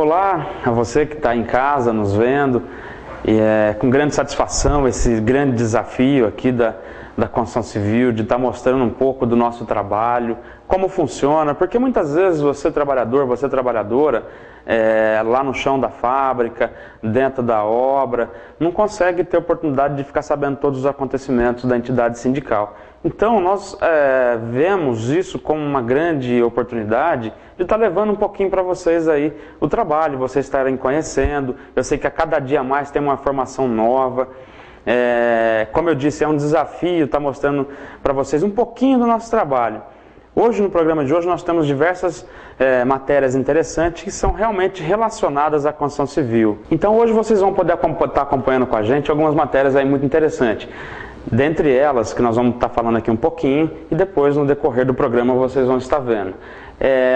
Olá a você que está em casa nos vendo, e com grande satisfação esse grande desafio aqui da construção civil, de estar mostrando um pouco do nosso trabalho, como funciona, porque muitas vezes você trabalhador, você trabalhadora, lá no chão da fábrica, dentro da obra, não consegue ter oportunidade de ficar sabendo todos os acontecimentos da entidade sindical. Então nós vemos isso como uma grande oportunidade de estar levando um pouquinho para vocês aí o trabalho, vocês estarem conhecendo. Eu sei que a cada dia mais tem uma formação nova. Como eu disse, é um desafio estar mostrando para vocês um pouquinho do nosso trabalho. Hoje, no programa de hoje, nós temos diversas matérias interessantes que são realmente relacionadas à construção civil. Então hoje vocês vão poder estar acompanhando com a gente algumas matérias aí muito interessantes. Dentre elas, que nós vamos estar falando aqui um pouquinho, e depois no decorrer do programa vocês vão estar vendo.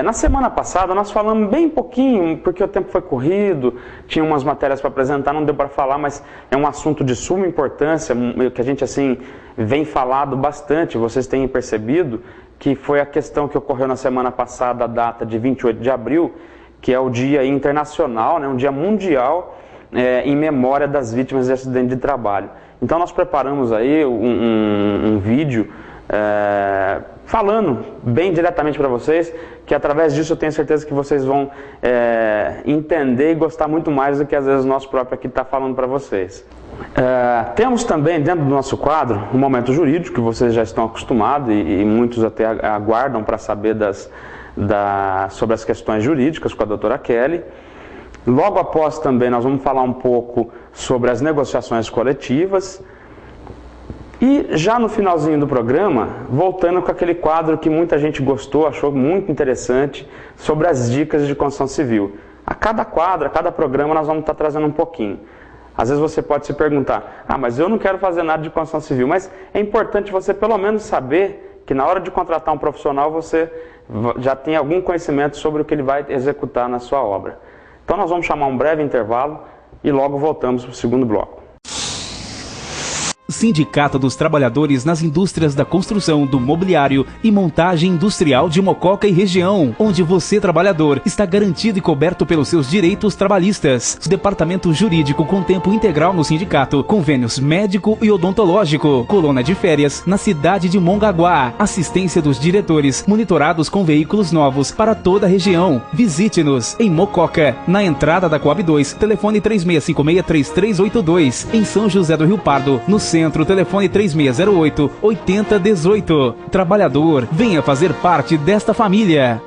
Na semana passada nós falamos bem pouquinho, porque o tempo foi corrido, tinha umas matérias para apresentar, não deu para falar, mas é um assunto de suma importância, que a gente assim vem falado bastante, vocês têm percebido, que foi a questão que ocorreu na semana passada, a data de 28 de abril, que é o Dia Internacional, né, um dia mundial em memória das vítimas de acidente de trabalho. Então nós preparamos aí um vídeo falando bem diretamente para vocês, que através disso eu tenho certeza que vocês vão entender e gostar muito mais do que às vezes nós próprios aqui está falando para vocês. Temos também dentro do nosso quadro um momento jurídico, que vocês já estão acostumados e muitos até aguardam para saber sobre as questões jurídicas com a doutora Kelly. Logo após também nós vamos falar um pouco sobre as negociações coletivas. E já no finalzinho do programa, voltando com aquele quadro que muita gente gostou, achou muito interessante, sobre as dicas de construção civil. A cada quadro, a cada programa nós vamos estar trazendo um pouquinho. Às vezes você pode se perguntar, mas eu não quero fazer nada de construção civil, mas é importante você pelo menos saber que na hora de contratar um profissional você já tem algum conhecimento sobre o que ele vai executar na sua obra. Então nós vamos chamar um breve intervalo e logo voltamos para o segundo bloco. Sindicato dos Trabalhadores nas Indústrias da Construção, do Mobiliário e Montagem Industrial de Mococa e região, onde você, trabalhador, está garantido e coberto pelos seus direitos trabalhistas. Departamento Jurídico com tempo integral no sindicato, convênios médico e odontológico, colônia de férias na cidade de Mongaguá, assistência dos diretores, monitorados com veículos novos para toda a região. Visite-nos em Mococa, na entrada da Coab 2, telefone 3656-3382, em São José do Rio Pardo, no centro, telefone 3608-8018. Trabalhador, venha fazer parte desta família.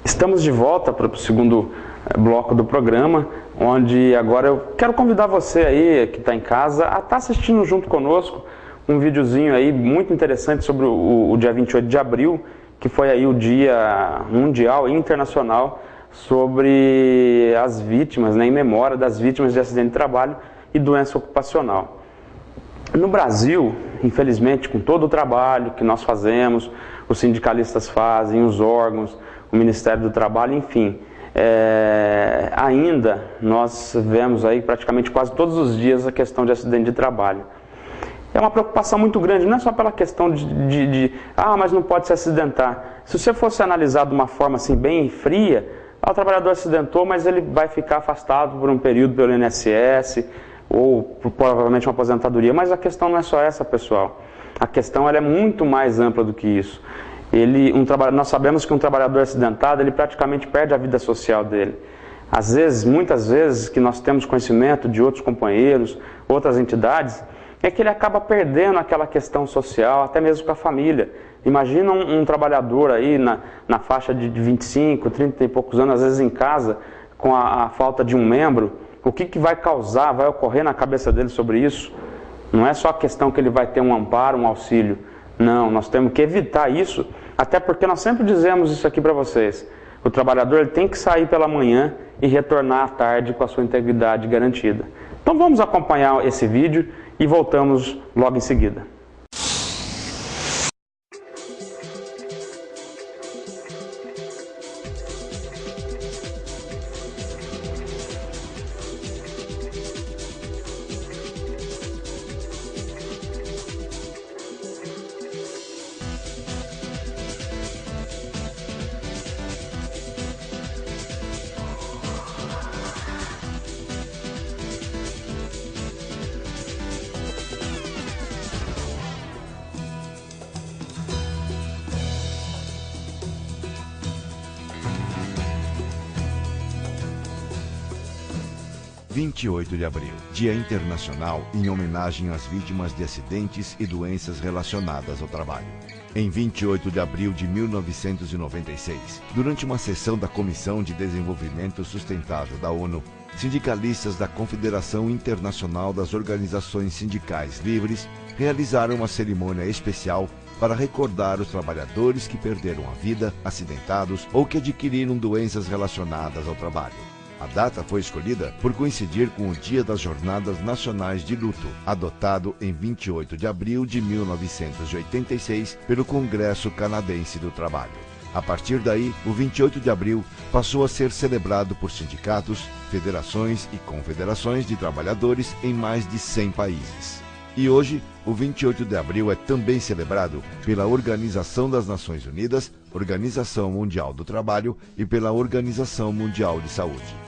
Estamos de volta para o segundo bloco do programa, onde agora eu quero convidar você aí que está em casa a estar assistindo junto conosco um videozinho aí muito interessante sobre o dia 28 de abril, que foi aí o Dia Mundial e Internacional sobre as vítimas, né, em memória das vítimas de acidente de trabalho e doença ocupacional. No Brasil, infelizmente, com todo o trabalho que nós fazemos, os sindicalistas fazem, os órgãos, o Ministério do Trabalho, enfim, ainda nós vemos aí praticamente quase todos os dias a questão de acidente de trabalho. É uma preocupação muito grande, não é só pela questão mas não pode se acidentar. Se você fosse analisar de uma forma assim bem fria, o trabalhador acidentou, mas ele vai ficar afastado por um período pelo INSS, ou provavelmente uma aposentadoria, mas a questão não é só essa, pessoal. A questão ela é muito mais ampla do que isso. Nós sabemos que um trabalhador acidentado, ele praticamente perde a vida social dele. Às vezes, muitas vezes, que nós temos conhecimento de outros companheiros, outras entidades, é que ele acaba perdendo aquela questão social, até mesmo com a família. Imagina um trabalhador aí na faixa de 25, 30 e poucos anos, às vezes em casa, com a falta de um membro. O que vai causar, vai ocorrer na cabeça dele sobre isso? Não é só a questão que ele vai ter um amparo, um auxílio. Não, nós temos que evitar isso, até porque nós sempre dizemos isso aqui para vocês. O trabalhador ele tem que sair pela manhã e retornar à tarde com a sua integridade garantida. Então vamos acompanhar esse vídeo e voltamos logo em seguida. 28 de abril, Dia Internacional em homenagem às vítimas de acidentes e doenças relacionadas ao trabalho. Em 28 de abril de 1996, durante uma sessão da Comissão de Desenvolvimento Sustentável da ONU, sindicalistas da Confederação Internacional das Organizações Sindicais Livres realizaram uma cerimônia especial para recordar os trabalhadores que perderam a vida, acidentados ou que adquiriram doenças relacionadas ao trabalho. A data foi escolhida por coincidir com o Dia das Jornadas Nacionais de Luto, adotado em 28 de abril de 1986 pelo Congresso Canadense do Trabalho. A partir daí, o 28 de abril passou a ser celebrado por sindicatos, federações e confederações de trabalhadores em mais de 100 países. E hoje, o 28 de abril é também celebrado pela Organização das Nações Unidas, Organização Mundial do Trabalho e pela Organização Mundial de Saúde.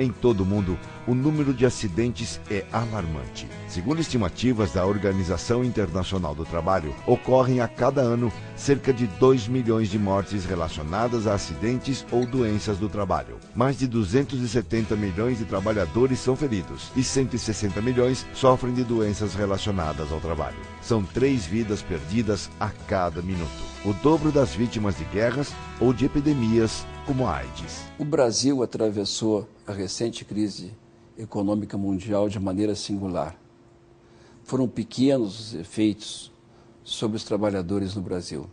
Em todo o mundo, o número de acidentes é alarmante. Segundo estimativas da Organização Internacional do Trabalho, ocorrem a cada ano cerca de 2 milhões de mortes relacionadas a acidentes ou doenças do trabalho. Mais de 270 milhões de trabalhadores são feridos e 160 milhões sofrem de doenças relacionadas ao trabalho. São 3 vidas perdidas a cada minuto. O dobro das vítimas de guerras ou de epidemias como a AIDS. O Brasil atravessou a recente crise econômica mundial de maneira singular. Foram pequenos os efeitos sobre os trabalhadores no Brasil.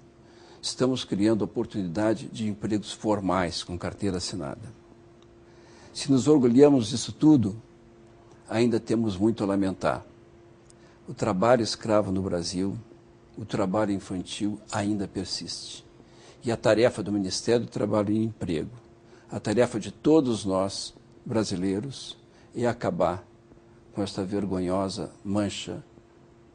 Estamos criando oportunidade de empregos formais com carteira assinada. Se nos orgulhamos disso tudo, ainda temos muito a lamentar. O trabalho escravo no Brasil, o trabalho infantil ainda persiste. E a tarefa do Ministério do Trabalho e Emprego, a tarefa de todos nós, brasileiros, é acabar com esta vergonhosa mancha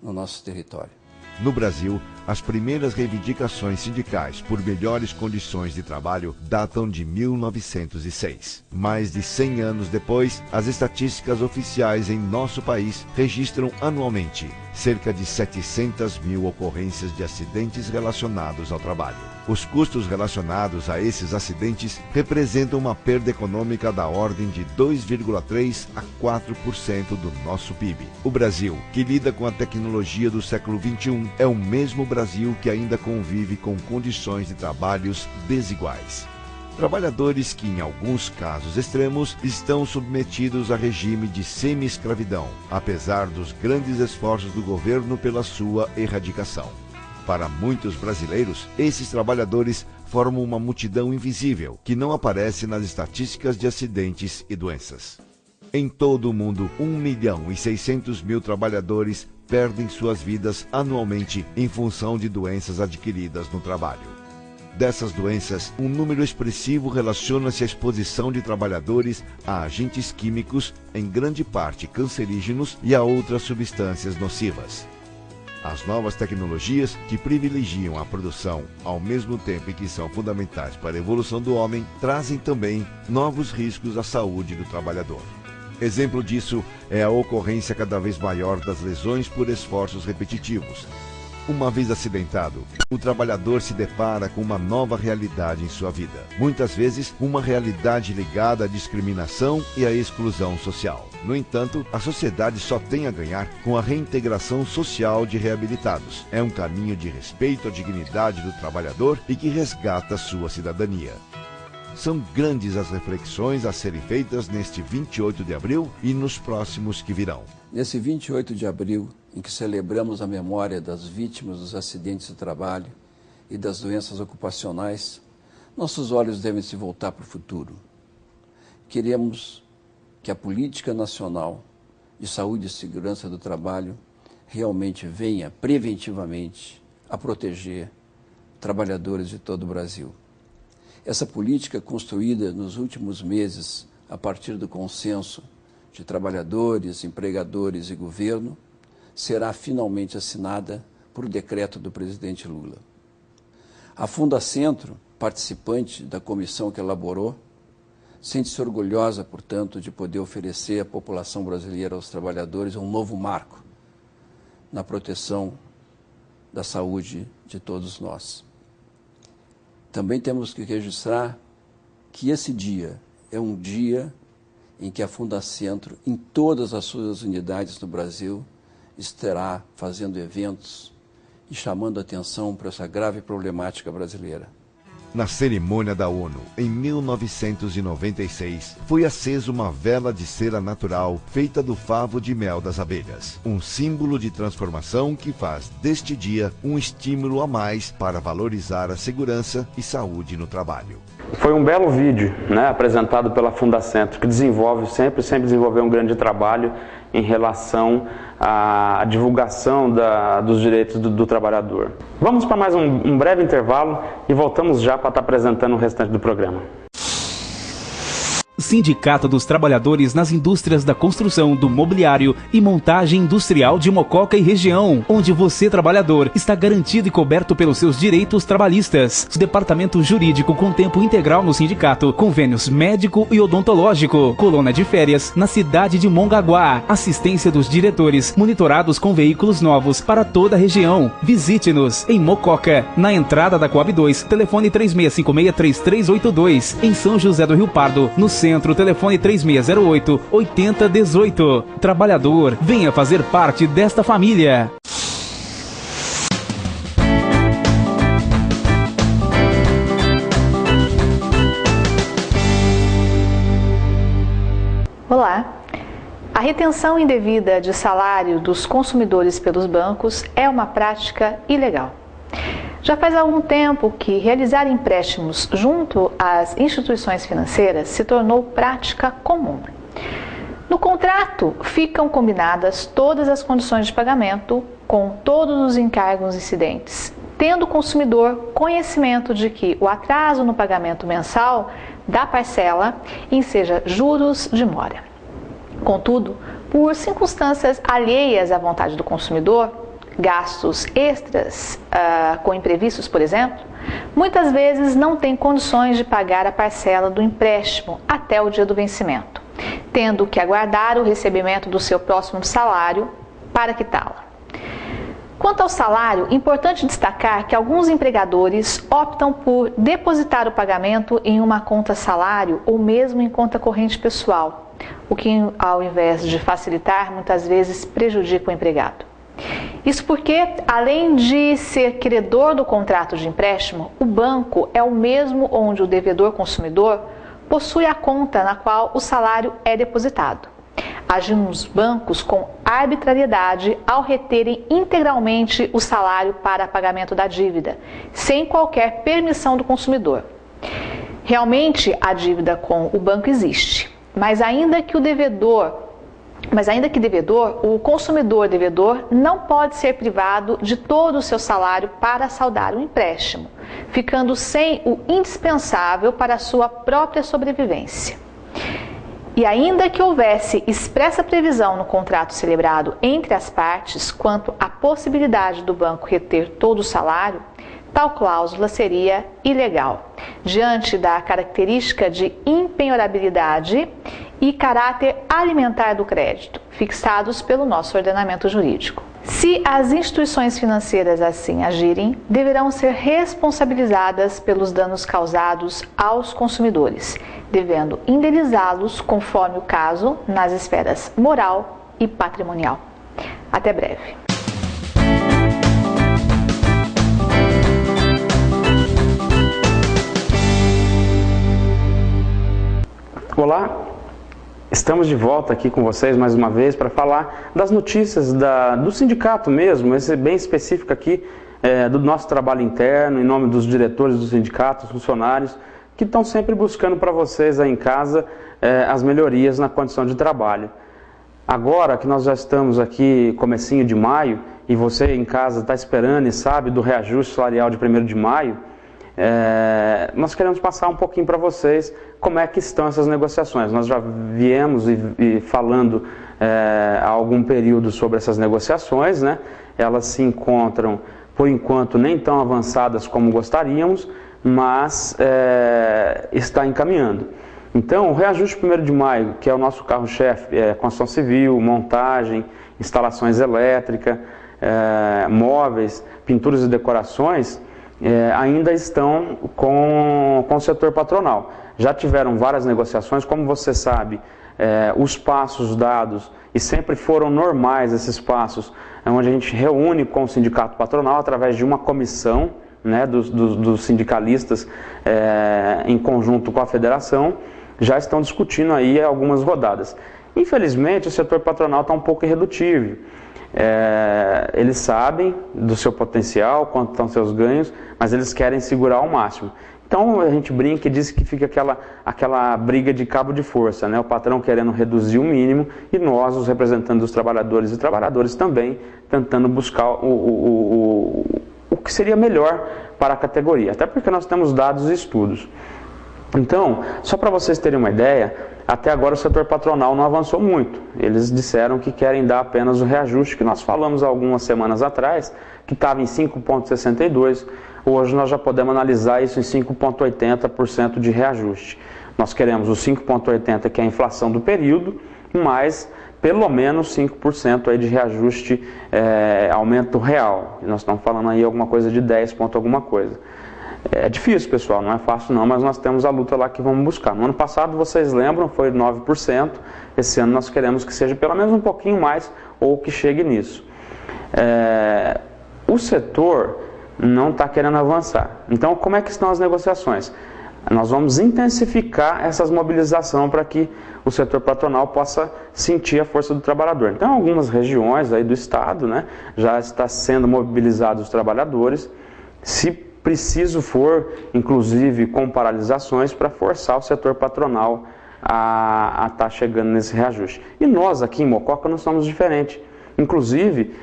no nosso território. No Brasil, as primeiras reivindicações sindicais por melhores condições de trabalho datam de 1906. Mais de 100 anos depois, as estatísticas oficiais em nosso país registram anualmente cerca de 700 mil ocorrências de acidentes relacionados ao trabalho. Os custos relacionados a esses acidentes representam uma perda econômica da ordem de 2,3% a 4% do nosso PIB. O Brasil, que lida com a tecnologia do século XXI, é o mesmo Brasil que ainda convive com condições de trabalhos desiguais. Trabalhadores que, em alguns casos extremos, estão submetidos a regime de semi-escravidão, apesar dos grandes esforços do governo pela sua erradicação. Para muitos brasileiros, esses trabalhadores formam uma multidão invisível que não aparece nas estatísticas de acidentes e doenças. Em todo o mundo, 1.600.000 trabalhadores perdem suas vidas anualmente em função de doenças adquiridas no trabalho. Dessas doenças, um número expressivo relaciona-se à exposição de trabalhadores a agentes químicos, em grande parte cancerígenos, e a outras substâncias nocivas. As novas tecnologias, que privilegiam a produção ao mesmo tempo em que são fundamentais para a evolução do homem, trazem também novos riscos à saúde do trabalhador. Exemplo disso é a ocorrência cada vez maior das lesões por esforços repetitivos. Uma vez acidentado, o trabalhador se depara com uma nova realidade em sua vida. Muitas vezes, uma realidade ligada à discriminação e à exclusão social. No entanto, a sociedade só tem a ganhar com a reintegração social de reabilitados. É um caminho de respeito à dignidade do trabalhador e que resgata sua cidadania. São grandes as reflexões a serem feitas neste 28 de abril e nos próximos que virão. Nesse 28 de abril, em que celebramos a memória das vítimas dos acidentes de trabalho e das doenças ocupacionais, nossos olhos devem se voltar para o futuro. Queremos que a política nacional de saúde e segurança do trabalho realmente venha preventivamente a proteger trabalhadores de todo o Brasil. Essa política construída nos últimos meses a partir do consenso de trabalhadores, empregadores e governo será finalmente assinada por decreto do presidente Lula. A Fundacentro, participante da comissão que elaborou, sente-se orgulhosa, portanto, de poder oferecer à população brasileira, aos trabalhadores, um novo marco na proteção da saúde de todos nós. Também temos que registrar que esse dia é um dia em que a Fundacentro, em todas as suas unidades no Brasil, estará fazendo eventos e chamando atenção para essa grave problemática brasileira. Na cerimônia da ONU, em 1996, foi acesa uma vela de cera natural feita do favo de mel das abelhas, um símbolo de transformação que faz deste dia um estímulo a mais para valorizar a segurança e saúde no trabalho. Foi um belo vídeo, né, apresentado pela Fundacentro, que sempre desenvolveu um grande trabalho em relação à divulgação dos direitos do trabalhador. Vamos para mais um breve intervalo e voltamos já para estar apresentando o restante do programa. Sindicato dos Trabalhadores nas Indústrias da Construção, do Mobiliário e Montagem Industrial de Mococa e Região, onde você, trabalhador, está garantido e coberto pelos seus direitos trabalhistas. Departamento Jurídico com tempo integral no sindicato, convênios médico e odontológico, colônia de férias na cidade de Mongaguá, assistência dos diretores, monitorados com veículos novos para toda a região. Visite-nos em Mococa, na entrada da Coab 2, telefone 3656-3382, em São José do Rio Pardo, no centro, telefone 3608-8018. Trabalhador, venha fazer parte desta família. Olá! A retenção indevida de salário dos consumidores pelos bancos é uma prática ilegal. Já faz algum tempo que realizar empréstimos junto às instituições financeiras se tornou prática comum. No contrato ficam combinadas todas as condições de pagamento com todos os encargos incidentes, tendo o consumidor conhecimento de que o atraso no pagamento mensal da parcela enseja juros de mora. Contudo, por circunstâncias alheias à vontade do consumidor, gastos extras com imprevistos, por exemplo, muitas vezes não tem condições de pagar a parcela do empréstimo até o dia do vencimento, tendo que aguardar o recebimento do seu próximo salário para quitá-la. Quanto ao salário, importante destacar que alguns empregadores optam por depositar o pagamento em uma conta salário ou mesmo em conta corrente pessoal, o que, ao invés de facilitar, muitas vezes prejudica o empregado. Isso porque, além de ser credor do contrato de empréstimo, o banco é o mesmo onde o devedor consumidor possui a conta na qual o salário é depositado, agindo os bancos com arbitrariedade ao reterem integralmente o salário para pagamento da dívida, sem qualquer permissão do consumidor. Realmente, a dívida com o banco existe, mas ainda que devedor, o consumidor devedor não pode ser privado de todo o seu salário para saldar o empréstimo, ficando sem o indispensável para a sua própria sobrevivência. E ainda que houvesse expressa previsão no contrato celebrado entre as partes quanto à possibilidade do banco reter todo o salário, tal cláusula seria ilegal, diante da característica de impenhorabilidade e caráter alimentar do crédito, fixados pelo nosso ordenamento jurídico. Se as instituições financeiras assim agirem, deverão ser responsabilizadas pelos danos causados aos consumidores, devendo indenizá-los conforme o caso nas esferas moral e patrimonial. Até breve. Olá, estamos de volta aqui com vocês mais uma vez para falar das notícias do sindicato mesmo, esse bem específico aqui do nosso trabalho interno, em nome dos diretores do sindicato, funcionários, que estão sempre buscando para vocês aí em casa as melhorias na condição de trabalho. Agora que nós já estamos aqui comecinho de maio e você em casa está esperando e sabe do reajuste salarial de 1º de maio, nós queremos passar um pouquinho para vocês como é que estão essas negociações. Nós já viemos falando há algum período sobre essas negociações, né? Elas se encontram, por enquanto, nem tão avançadas como gostaríamos, mas está encaminhando. Então, o reajuste 1º de maio, que é o nosso carro-chefe, construção civil, montagem, instalações elétricas, móveis, pinturas e decorações, ainda estão com o setor patronal. Já tiveram várias negociações, como você sabe, os passos dados, e sempre foram normais esses passos, onde a gente reúne com o sindicato patronal através de uma comissão, né, dos sindicalistas em conjunto com a federação, já estão discutindo aí algumas rodadas. Infelizmente, o setor patronal está um pouco irredutível. Eles sabem do seu potencial, quanto estão seus ganhos, mas eles querem segurar ao máximo. Então a gente brinca e diz que fica aquela briga de cabo de força, né? O patrão querendo reduzir o mínimo e nós, os representantes dos trabalhadores e trabalhadoras, também tentando buscar o que seria melhor para a categoria, até porque nós temos dados e estudos. Então, só para vocês terem uma ideia, até agora o setor patronal não avançou muito. Eles disseram que querem dar apenas o reajuste que nós falamos algumas semanas atrás, que estava em 5,62%. Hoje nós já podemos analisar isso em 5,80% de reajuste. Nós queremos o 5,80%, que é a inflação do período, mais pelo menos 5% aí de reajuste, aumento real. E nós estamos falando aí alguma coisa de 10 ponto alguma coisa. É difícil, pessoal, não é fácil não, mas nós temos a luta lá que vamos buscar. No ano passado, vocês lembram, foi 9%. Esse ano nós queremos que seja pelo menos um pouquinho mais ou que chegue nisso. O setor não está querendo avançar. Então, como é que estão as negociações? Nós vamos intensificar essas mobilizações para que o setor patronal possa sentir a força do trabalhador. Então, em algumas regiões aí do estado, né, já está sendo mobilizados os trabalhadores. Se preciso for, inclusive com paralisações, para forçar o setor patronal a estar chegando nesse reajuste. E nós aqui em Mococa não somos diferentes. Inclusive,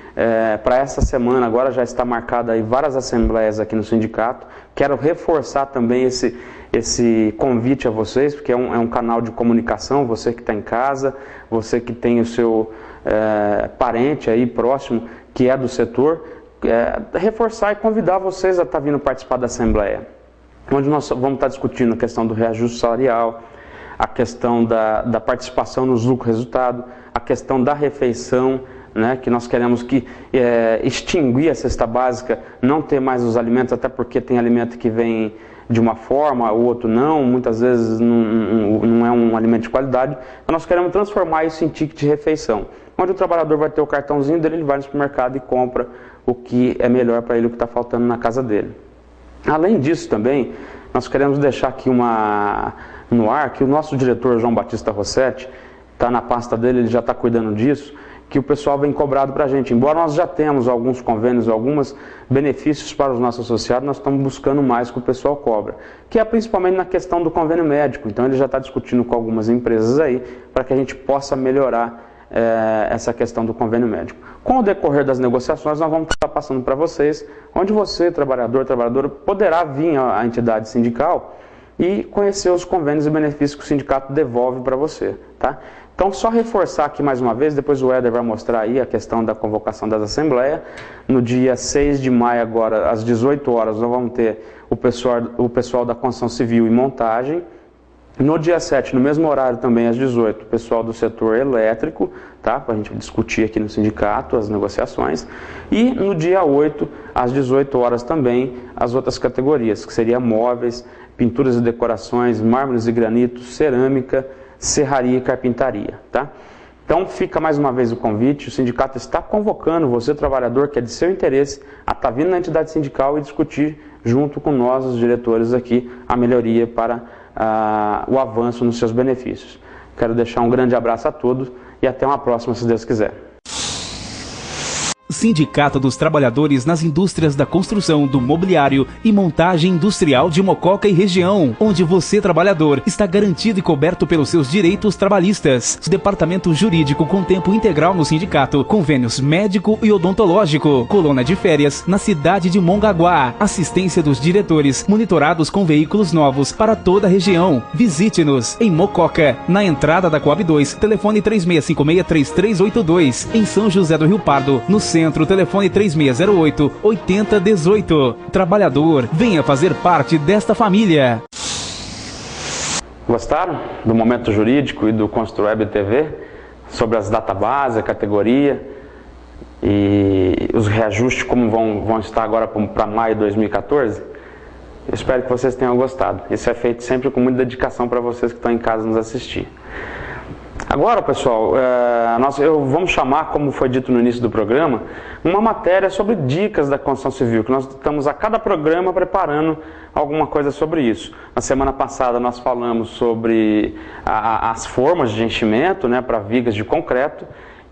para essa semana agora já está marcada aí várias assembleias aqui no sindicato. Quero reforçar também esse convite a vocês, porque é um canal de comunicação, você que está em casa, você que tem o seu parente aí próximo que é do setor, reforçar e convidar vocês a estar vindo participar da assembleia, onde nós vamos estar discutindo a questão do reajuste salarial, a questão da participação nos lucros resultado, a questão da refeição, né, que nós queremos extinguir a cesta básica, não ter mais os alimentos, até porque tem alimento que vem de uma forma, o outro não, muitas vezes não é um alimento de qualidade. Então nós queremos transformar isso em ticket de refeição, onde o trabalhador vai ter o cartãozinho dele, ele vai no supermercado e compra o que é melhor para ele, o que está faltando na casa dele. Além disso também, nós queremos deixar aqui no ar que o nosso diretor João Batista Rossetti, está na pasta dele, ele já está cuidando disso, que o pessoal vem cobrado para a gente. Embora nós já temos alguns convênios, alguns benefícios para os nossos associados, nós estamos buscando mais que o pessoal cobra, que é principalmente na questão do convênio médico. Então ele já está discutindo com algumas empresas aí, para que a gente possa melhorar essa questão do convênio médico. Com o decorrer das negociações, nós vamos estar passando para vocês, onde você, trabalhador, trabalhadora, poderá vir à entidade sindical e conhecer os convênios e benefícios que o sindicato devolve para você, tá? Então, só reforçar aqui mais uma vez, depois o Éder vai mostrar aí a questão da convocação das assembleias. No dia 6 de maio, agora, às 18 horas, nós vamos ter o pessoal da construção civil e montagem. No dia 7, no mesmo horário também, às 18, o pessoal do setor elétrico, tá? Para a gente discutir aqui no sindicato as negociações. E no dia 8, às 18 horas também, as outras categorias, que seriam móveis, pinturas e decorações, mármores e granitos, cerâmica, serraria e carpintaria, tá? Então fica mais uma vez o convite, o sindicato está convocando você, trabalhador, que é de seu interesse, a estar vindo na entidade sindical e discutir junto com nós, os diretores aqui, a melhoria para o avanço nos seus benefícios. Quero deixar um grande abraço a todos e até uma próxima, se Deus quiser. Sindicato dos Trabalhadores nas Indústrias da Construção, do Mobiliário e Montagem Industrial de Mococa e região, onde você, trabalhador, está garantido e coberto pelos seus direitos trabalhistas. Departamento Jurídico com tempo integral no sindicato, convênios médico e odontológico, colônia de férias na cidade de Mongaguá, assistência dos diretores, monitorados com veículos novos para toda a região. Visite-nos em Mococa, na entrada da Coab 2, telefone 3656-3382, em São José do Rio Pardo, no centro, telefone 3608-8018. Trabalhador, venha fazer parte desta família. Gostaram do Momento Jurídico e do Construweb TV? Sobre as databases, a categoria e os reajustes como vão estar agora para maio de 2014? Eu espero que vocês tenham gostado. Isso é feito sempre com muita dedicação para vocês que estão em casa nos assistir. Agora, pessoal, vamos chamar, como foi dito no início do programa, uma matéria sobre dicas da construção civil, que nós estamos a cada programa preparando alguma coisa sobre isso. Na semana passada nós falamos sobre as formas de enchimento, né, para vigas de concreto,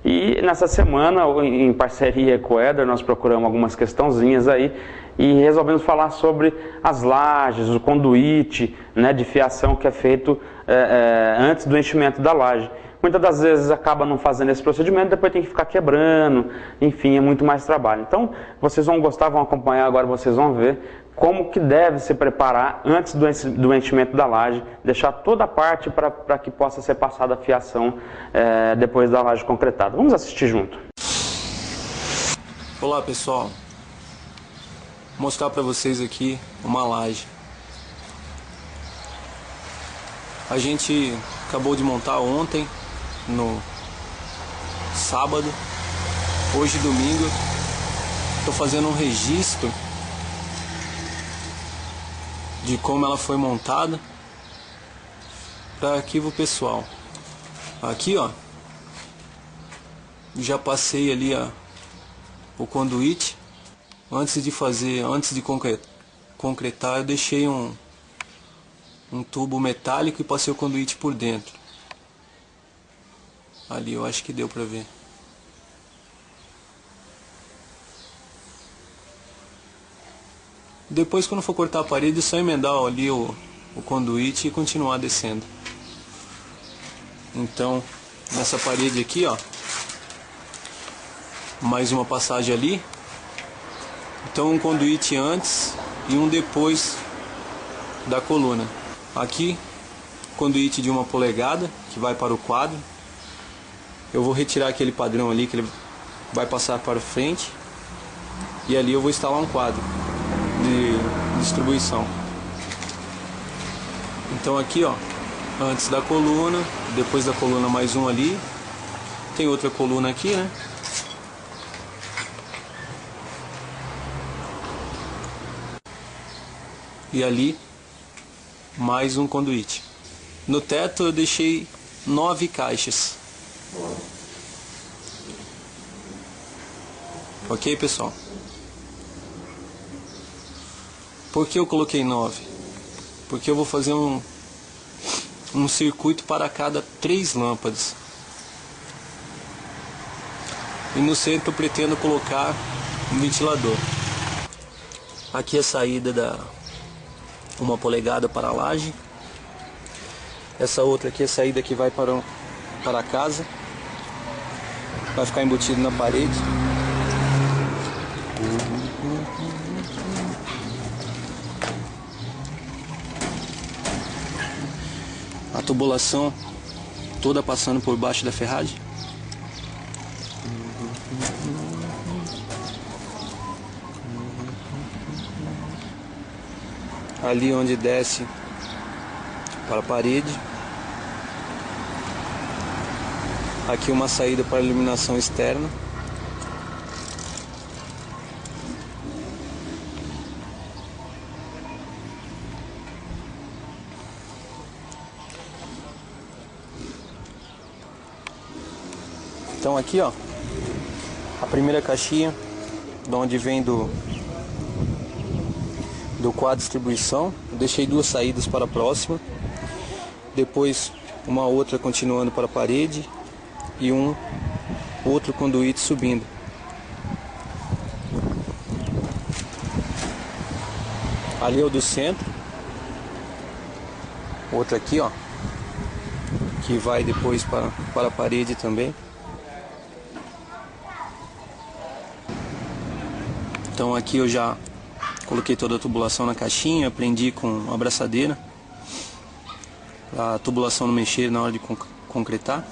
e nessa semana, em parceria com o Éder, nós procuramos algumas questãozinhas aí e resolvemos falar sobre as lajes, o conduíte, né, de fiação que é feito antes do enchimento da laje. Muitas das vezes acaba não fazendo esse procedimento, depois tem que ficar quebrando, enfim, é muito mais trabalho. Então, vocês vão gostar, vão acompanhar agora, vocês vão ver como que deve se preparar antes do enchimento da laje, deixar toda a parte para que possa ser passada a fiação depois da laje concretada. Vamos assistir junto. Olá, pessoal. Vou mostrar para vocês aqui uma laje. A gente acabou de montar ontem, no sábado, hoje domingo. Estou fazendo um registro de como ela foi montada para arquivo pessoal. Aqui, ó, já passei ali o conduíte. Antes de concretar, eu deixei um tubo metálico e passei o conduíte por dentro. Ali eu acho que deu pra ver. Depois, quando for cortar a parede, é só emendar ali o conduíte e continuar descendo. Então, nessa parede aqui, ó, mais uma passagem ali. Então, um conduíte antes e um depois da coluna. Aqui, conduíte de 1 polegada, que vai para o quadro. Eu vou retirar aquele padrão ali, que ele vai passar para frente. E ali eu vou instalar um quadro de distribuição. Então aqui, ó, antes da coluna, depois da coluna mais um ali. Tem outra coluna aqui, né? E ali, mais um conduíte. No teto eu deixei 9 caixas. Ok, pessoal? Por que eu coloquei 9? Porque eu vou fazer um circuito para cada 3 lâmpadas. E no centro eu pretendo colocar um ventilador. Aqui é a saída da 1 polegada para a laje. Essa outra aqui é a saída que vai para a casa. Vai ficar embutido na parede. A tubulação toda passando por baixo da ferragem. Ali onde desce para a parede. Aqui uma saída para a iluminação externa. Então aqui, ó, a primeira caixinha, de onde vem do quadro de distribuição. Eu deixei 2 saídas para a próxima. Depois uma outra continuando para a parede e um outro conduíte subindo. Ali é o do centro. Outra aqui, ó, que vai depois para a parede também. Então aqui eu já coloquei toda a tubulação na caixinha, prendi com a abraçadeira, a tubulação não mexer na hora de concretar.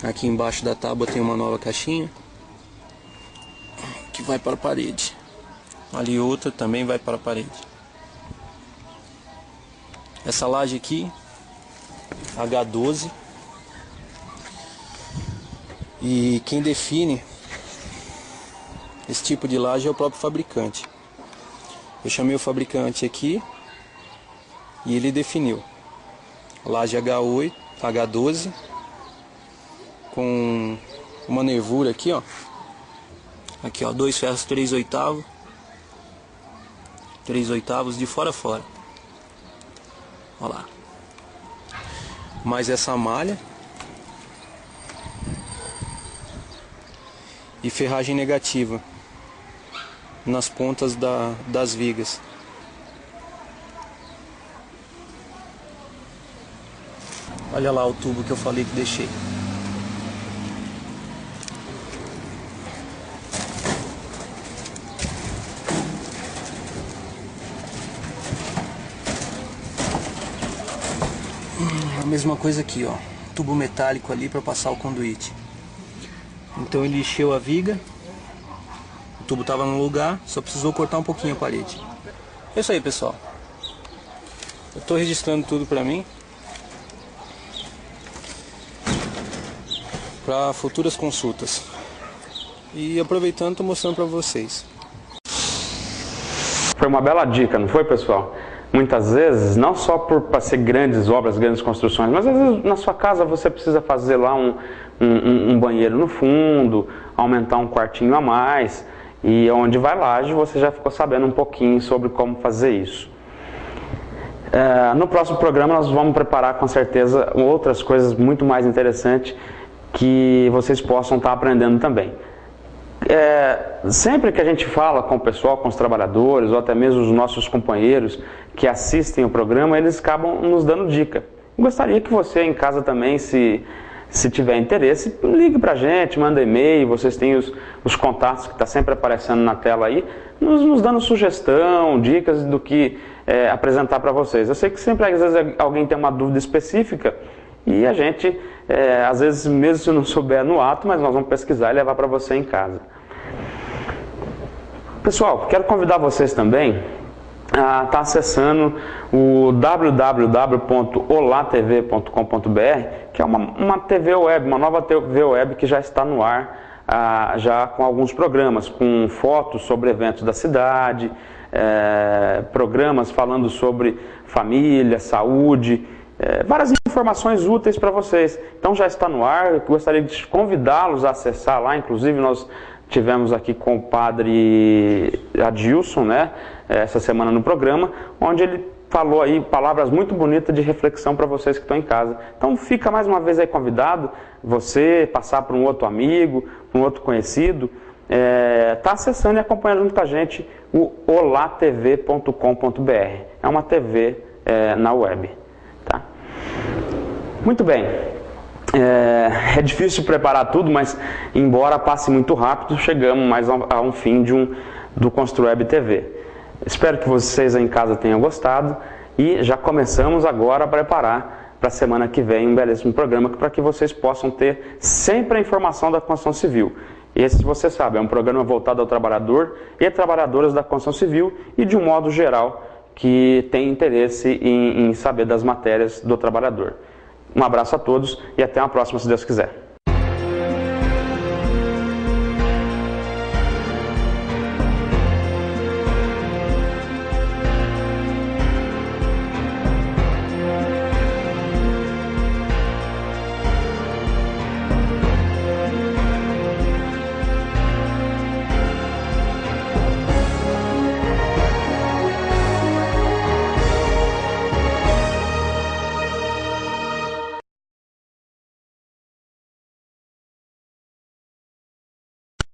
Aqui embaixo da tábua tem uma nova caixinha que vai para a parede. Ali outra também vai para a parede. Essa laje aqui, H12. E quem define esse tipo de laje é o próprio fabricante. Eu chamei o fabricante aqui E ele definiu laje H8, H12 com uma nervura aqui, ó. Aqui, ó, 2 ferros 3/8, 3/8 de fora a fora. Ó lá. Mais essa malha. E ferragem negativa nas pontas das vigas. Olha lá o tubo que eu falei que deixei. A mesma coisa aqui, ó. Tubo metálico ali para passar o conduíte. Então ele encheu a viga. O tubo estava no lugar, só precisou cortar um pouquinho a parede. É isso aí, pessoal. Eu estou registrando tudo para mim, para futuras consultas. E aproveitando, estou mostrando para vocês. Foi uma bela dica, não foi, pessoal? Muitas vezes, não só para ser grandes obras, grandes construções, mas às vezes na sua casa você precisa fazer lá um banheiro no fundo, aumentar um quartinho a mais, e onde vai laje você já ficou sabendo um pouquinho sobre como fazer isso. No próximo programa nós vamos preparar com certeza outras coisas muito mais interessantes que vocês possam estar aprendendo também. Sempre que a gente fala com o pessoal, com os trabalhadores, ou até mesmo os nossos companheiros que assistem o programa, eles acabam nos dando dica. Gostaria que você em casa também, se tiver interesse, ligue pra gente, manda e-mail, vocês têm os contatos que está sempre aparecendo na tela aí, nos dando sugestão, dicas do que apresentar para vocês. Eu sei que sempre, às vezes, alguém tem uma dúvida específica e a gente, às vezes, mesmo se não souber no ato, mas nós vamos pesquisar e levar para você em casa. Pessoal, quero convidar vocês também a estar acessando o www.olatv.com.br, que é uma TV web, uma nova TV web que já está no ar, já com alguns programas, com fotos sobre eventos da cidade, programas falando sobre família, saúde, várias informações úteis para vocês. Então já está no ar, eu gostaria de convidá-los a acessar lá, inclusive nós tivemos aqui com o padre Adilson, né, essa semana no programa, onde ele falou aí palavras muito bonitas de reflexão para vocês que estão em casa. Então fica mais uma vez aí convidado, você passar para um outro amigo, para um outro conhecido, tá acessando e acompanhando junto com a gente o olatv.com.br. É uma TV na web. Tá? Muito bem. É difícil preparar tudo, mas embora passe muito rápido, chegamos mais a um fim do ConstruWeb TV. Espero que vocês aí em casa tenham gostado e já começamos agora a preparar para a semana que vem um belíssimo programa para que vocês possam ter sempre a informação da construção civil. Esse, você sabe, é um programa voltado ao trabalhador e trabalhadoras da construção civil e de um modo geral que tem interesse em saber das matérias do trabalhador. Um abraço a todos e até a próxima, se Deus quiser.